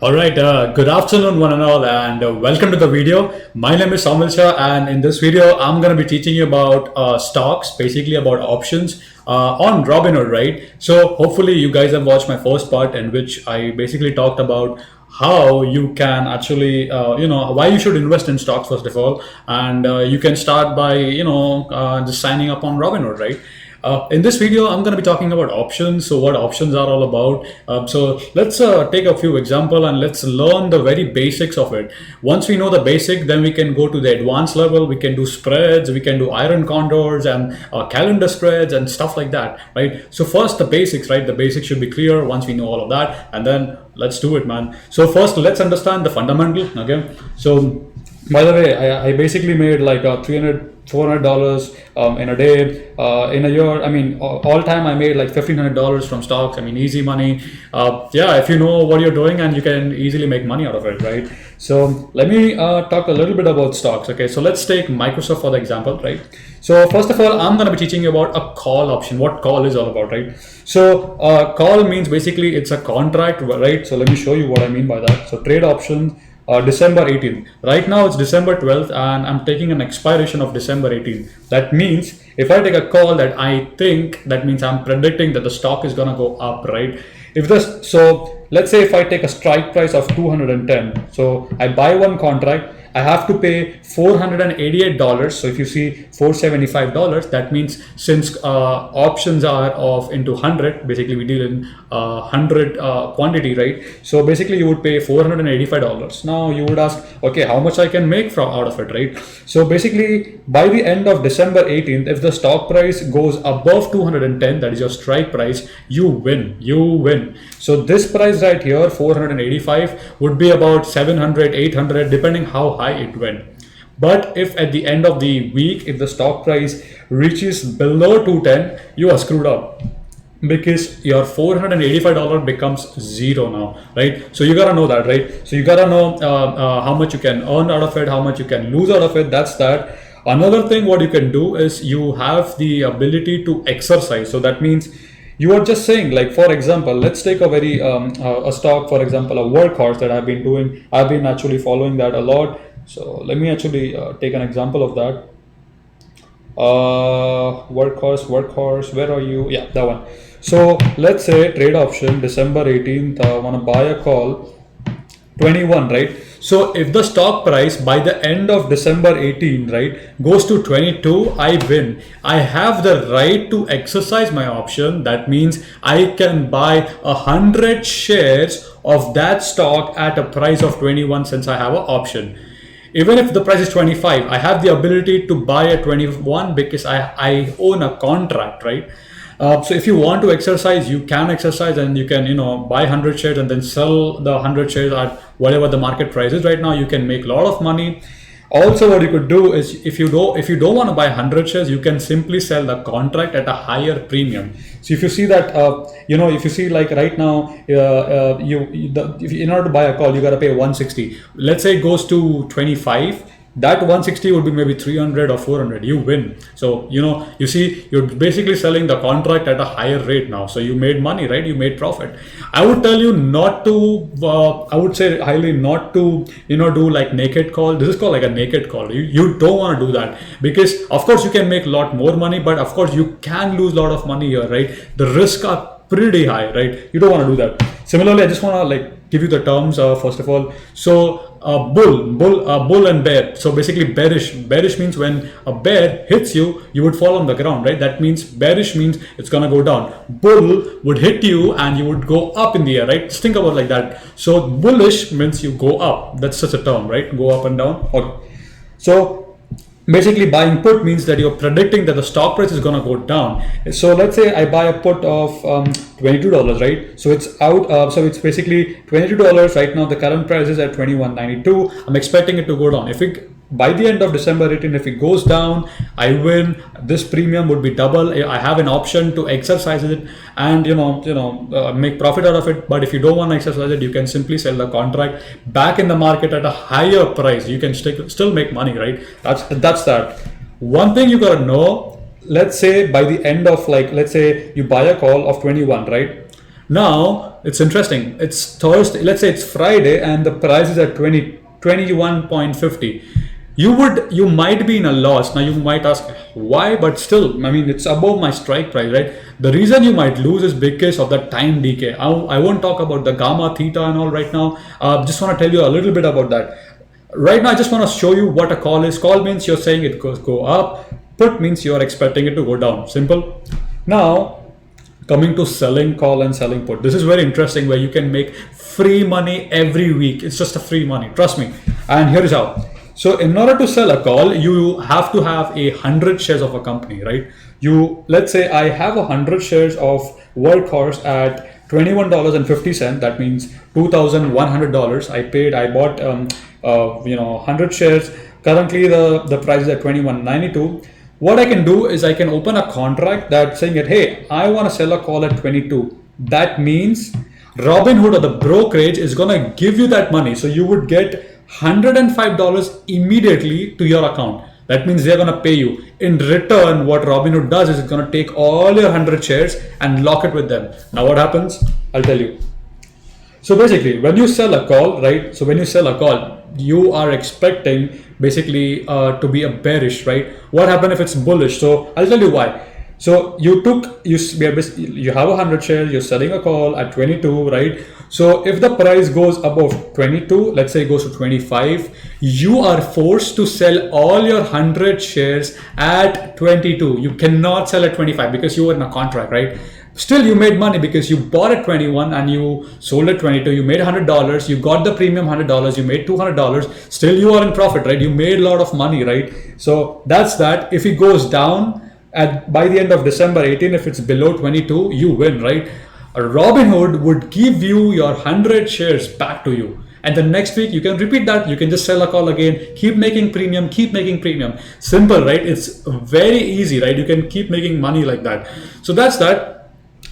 All right, good afternoon, one and all, and welcome to the video. My name is Saumil Shah, and in this video, I'm going to be teaching you about stocks, basically about options on Robinhood, right? So, hopefully, you guys have watched my first part, in which I basically talked about how you can actually, why you should invest in stocks, first of all, and you can start by, just signing up on Robinhood, right? In this video, I'm going to be talking about options. So, what options are all about. So, let's take a few example and let's learn the very basics of it. Once we know the basic, then we can go to the advanced level. We can do spreads, we can do iron condors and calendar spreads and stuff like that, right? So, first the basics, right? The basics should be clear once we know all of that, and then let's do it, man. So, first, let's understand the fundamental. Okay, so by the way, I basically made like $300 $400 in a day, in a year. I mean, all time I made like $1,500 from stocks. I mean, easy money. Yeah, if you know what you're doing, and you can easily make money out of it, right? So let me talk a little bit about stocks. Okay, so let's take Microsoft for the example, right? So first of all, I'm going to be teaching you about a call option, what call is all about, right? So call means basically it's a contract, right? So let me show you what I mean by that. So trade options, December 18th. Right now it's December 12th, and I'm taking an expiration of December 18th. That means if I take a call that I think, that means I'm predicting that the stock is gonna go up, right? If this, so let's say if I take a strike price of 210, so I buy one contract, I have to pay $488. So if you see $475, that means since options are of into 100, basically we deal in 100 quantity, right? So basically you would pay $485. Now you would ask, okay, how much I can make from out of it, right? So basically by the end of December 18th, if the stock price goes above 210, that is your strike price, you win. You win. So this price right here, 485, would be about 700, 800, depending how high it went. But if at the end of the week, if the stock price reaches below 210, you are screwed up, because your $485 becomes zero now, right? So you gotta know that, right? So you gotta know how much you can earn out of it, how much you can lose out of it. That's that. Another thing what you can do is you have the ability to exercise. So that means you are just saying, like, for example, let's take a very a stock, for example, a workhorse that I've been doing. I've been actually following that a lot. So let me actually take an example of that. Workhorse, where are you? Yeah, that one. So let's say trade option December 18th, want to buy a call 21, right? So if the stock price by the end of December 18, right, goes to 22, I win. I have the right to exercise my option. That means I can buy 100 shares of that stock at a price of 21, since I have an option. Even if the price is 25, I have the ability to buy at 21 because I own a contract, right? So if you want to exercise, you can exercise, and you can buy 100 shares and then sell the 100 shares at whatever the market price is right now. You can make a lot of money. Also, what you could do is, if you don't want to buy 100 shares, you can simply sell the contract at a higher premium. So if you see that, if you see like right now, if in order to buy a call, you got to pay 160. Let's say it goes to 25. That 160 would be maybe 300 or 400. You win. So you see, you're basically selling the contract at a higher rate now. So you made money, right? You made profit. I would tell you not to. I would say highly not to do like naked call. This is called like a naked call. You don't want to do that, because of course you can make a lot more money, but of course you can lose a lot of money here, right? The risks are pretty high, right? You don't want to do that. Similarly, I just want to like give you the terms first of all. So bull and bear. So basically bearish means when a bear hits you, you would fall on the ground, right? That means bearish means it's gonna go down. Bull would hit you and you would go up in the air, right? Just think about it like that. So bullish means you go up. That's such a term, right? Go up and down. Okay. So basically buying put means that you're predicting that the stock price is going to go down. So let's say I buy a put of $22, right? So it's out, so it's basically $22 right now. The current price is at $21.92. I'm expecting it to go down. If it by the end of December 18, if it goes down, I win. This premium would be double. I have an option to exercise it and make profit out of it. But if you don't want to exercise it, you can simply sell the contract back in the market at a higher price. You can still make money, right? That's that. One thing you gotta know. Let's say by the end of let's say you buy a call of 21, right? Now it's interesting. It's Thursday, let's say it's Friday, and the price is at 21.50. You might be in a loss. Now you might ask why, but still, I mean, it's above my strike price, right? The reason you might lose is because of the time decay. I won't talk about the gamma, theta and all right now. Just want to tell you a little bit about that. Right now, I just want to show you what a call is. Call means you're saying it goes go up. Put means you're expecting it to go down. Simple. Now, coming to selling call and selling put. This is very interesting, where you can make free money every week. It's just a free money. Trust me. And here is how. So in order to sell a call, you have to have 100 shares of a company, right? Let's say I have 100 shares of Workhorse at $21.50. That means $2,100. I bought 100 shares. Currently the price is at $21.92. What I can do is I can open a contract that's saying that, hey, I want to sell a call at 22. That means Robinhood or the brokerage is gonna give you that money. So you would get $105 immediately to your account. That means they're gonna pay you. In return, what Robinhood does is it's gonna take all your 100 shares and lock it with them. Now what happens? I'll tell you. So basically, when you sell a call, right? So when you sell a call, you are expecting basically to be a bearish, right? What happens if it's bullish? So I'll tell you why. So you have 100 shares, you're selling a call at 22, right? So if the price goes above 22, let's say it goes to 25, you are forced to sell all your 100 shares at 22. You cannot sell at 25 because you were in a contract, right? Still, you made money because you bought at 21 and you sold at 22. You made $100. You got the premium $100. You made $200. Still, you are in profit, right? You made a lot of money, right? So that's that. If it goes down by the end of December 18, if it's below 22, you win, right? Robinhood would give you your 100 shares back to you. And the next week you can repeat that. You can just sell a call again, keep making premium. Simple, right? It's very easy, right? You can keep making money like that. So that's that.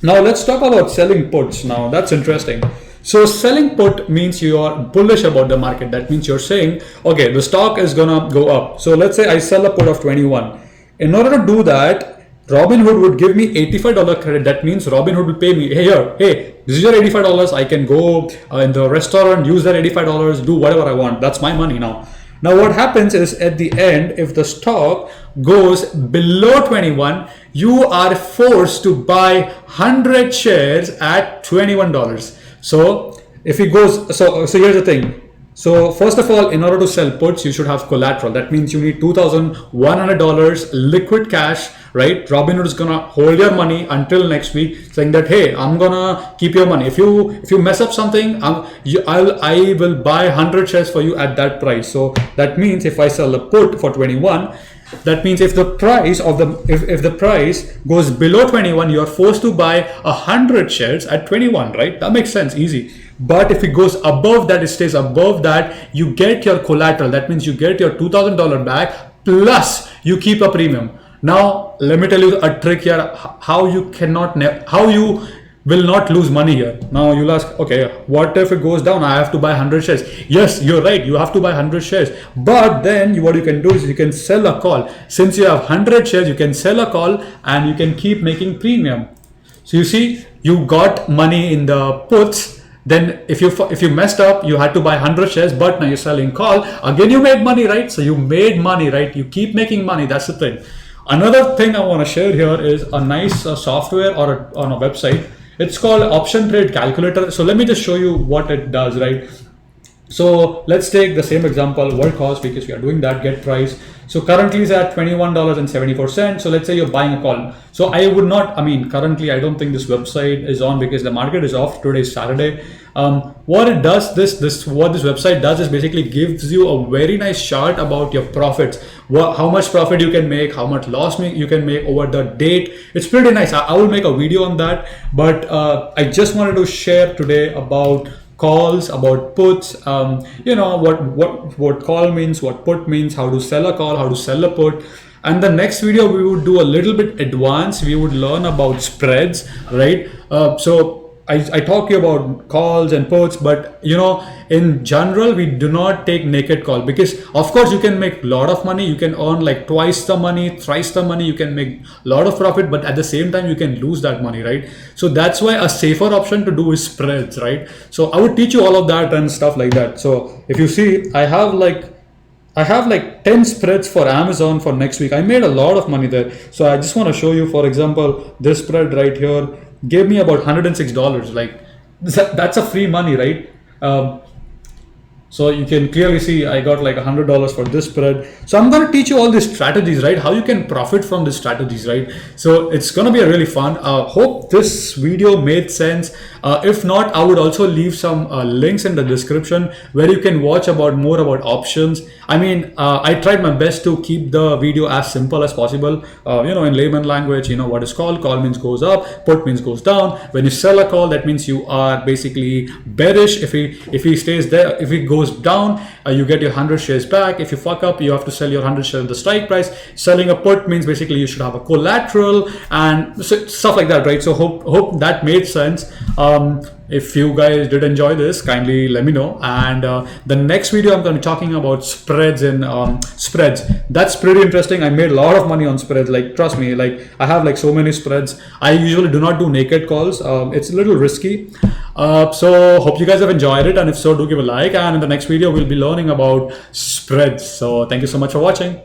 Now let's talk about selling puts. Now that's interesting. So selling put means you are bullish about the market. That means you're saying, okay, the stock is gonna go up. So let's say I sell a put of 21. In order to do that, Robinhood would give me $85 credit. That means Robinhood will pay me, hey, this is your $85. I can go in the restaurant, use that $85, do whatever I want. That's my money now. Now what happens is at the end, if the stock goes below 21, you are forced to buy 100 shares at $21. So if it goes, so here's the thing. So first of all, in order to sell puts, you should have collateral. That means you need $2,100 liquid cash, right? Robinhood is gonna hold your money until next week, saying that, hey, I'm gonna keep your money. If you mess up something, I will buy 100 shares for you at that price. So that means if I sell a put for 21, that means if the price if the price goes below 21, you are forced to buy 100 shares at 21, right? That makes sense, easy. But if it goes above that, it stays above that, you get your collateral. That means you get your $2,000 back plus you keep a premium. Now let me tell you a trick here, how you will not lose money here. Now you'll ask, okay, what if it goes down? I have to buy 100 shares. Yes, you're right. You have to buy 100 shares. But then what you can do is you can sell a call. Since you have 100 shares, you can sell a call and you can keep making premium. So you see, you got money in the puts. Then if you messed up, you had to buy 100 shares, but now you're selling call. Again, you made money, right? So you made money, right? You keep making money. That's the thing. Another thing I want to share here is a nice software on a website. It's called Option Trade Calculator. So let me just show you what it does, right? So let's take the same example, Workhorse, because we are doing that, get price. So currently it's at $21.74. So let's say you're buying a call. So currently I don't think this website is on because the market is off. Today is Saturday. What it does, what this website does is basically gives you a very nice chart about your profits, how much profit you can make, how much loss you can make over the date. It's pretty nice. I will make a video on that, but I just wanted to share today about calls, about puts, what call means, what put means, how to sell a call, how to sell a put. And the next video we would do a little bit advanced. We would learn about spreads, right? So I talk to you about calls and puts, but in general, we do not take naked call, because of course you can make a lot of money, you can earn like twice the money, thrice the money, you can make a lot of profit, but at the same time you can lose that money, right? So that's why a safer option to do is spreads, right? So I would teach you all of that and stuff like that. So if you see, I have like 10 spreads for Amazon for next week. I made a lot of money there. So I just want to show you, for example, this spread right here gave me about $106. Like that's a free money, right? So you can clearly see I got like $100 for this spread. So I'm going to teach you all these strategies, right? How you can profit from these strategies, right? So it's going to be a really fun. Hope this video made sense. If not, I would also leave some links in the description where you can watch about more about options. I mean, I tried my best to keep the video as simple as possible. In layman language, what is call? Call means goes up, put means goes down. When you sell a call, that means you are basically bearish. If he stays there, if he goes down, you get your 100 shares back. If you fuck up, you have to sell your 100 shares at the strike price. Selling a put means basically you should have a collateral and stuff like that, right? So hope that made sense. If you guys did enjoy this, kindly let me know. And the next video I'm going to be talking about spreads and spreads. That's pretty interesting. I made a lot of money on spreads. Like, trust me, like I have like so many spreads. I usually do not do naked calls. It's a little risky. So hope you guys have enjoyed it, and if so, do give a like. And in the next video we'll be learning about spreads. So thank you so much for watching.